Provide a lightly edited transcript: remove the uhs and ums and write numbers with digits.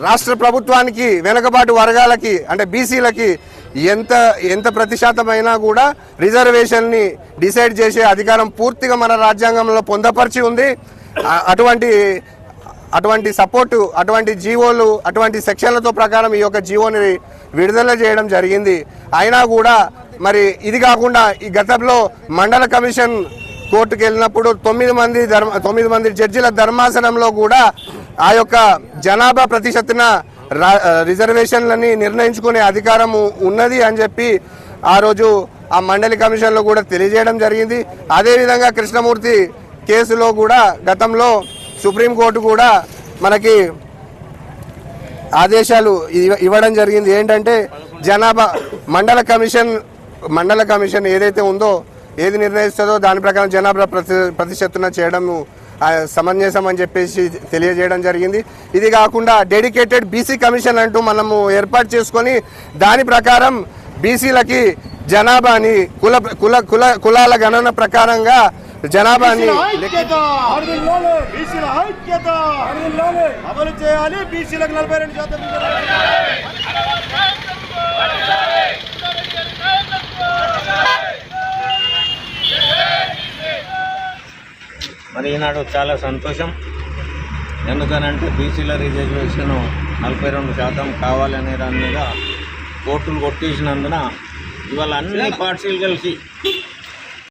రాష్ట్ర ప్రభుత్వానికి వెనుకబాటు వర్గాలకి అంటే బీసీలకి ఎంత ప్రతిశాతమైనా కూడా రిజర్వేషన్ని డిసైడ్ చేసే అధికారం పూర్తిగా మన రాజ్యాంగంలో పొందపరిచి ఉంది. అటువంటి సపోర్టు, అటువంటి జీవోలు, అటువంటి సెక్షన్లతో ప్రకారం ఈ యొక్క జీవోని విడుదల చేయడం జరిగింది. అయినా కూడా మరి ఇది కాకుండా ఈ గతంలో మండల కమిషన్ కోర్టుకు వెళ్ళినప్పుడు 9 మంది జడ్జిల ధర్మాసనంలో కూడా ఆ యొక్క జనాభా ప్రతిశతన రిజర్వేషన్లని నిర్ణయించుకునే అధికారం ఉన్నది అని చెప్పి ఆ రోజు ఆ మండలి కమిషన్లో కూడా తెలియజేయడం జరిగింది. అదేవిధంగా కృష్ణమూర్తి కేసులో కూడా గతంలో సుప్రీంకోర్టు కూడా మనకి ఆదేశాలు ఇవ్వడం జరిగింది. ఏంటంటే జనాభా మండల కమిషన్ ఏదైతే ఉందో, ఏది నిర్ణయిస్తుందో దాని ప్రకారం జనాభా ప్రతిశతన చేయడం సమంజసం అని చెప్పేసి తెలియజేయడం జరిగింది. ఇది కాకుండా డెడికేటెడ్ బీసీ కమిషన్ అంటూ మనము ఏర్పాటు చేసుకొని దాని ప్రకారం బీసీలకి జనాభాని కులాల గణన ప్రకారంగా జనాభాని అమలు చేయాలి. బీసీలకు 42%. మరి ఈనాడు చాలా సంతోషం. ఎందుకనంటే బీసీల రిజర్వేషన్ 42% కావాలనే దాని మీద కోర్టులు కొట్టేసినందున ఇవాళ అన్ని పార్టీలు కలిసి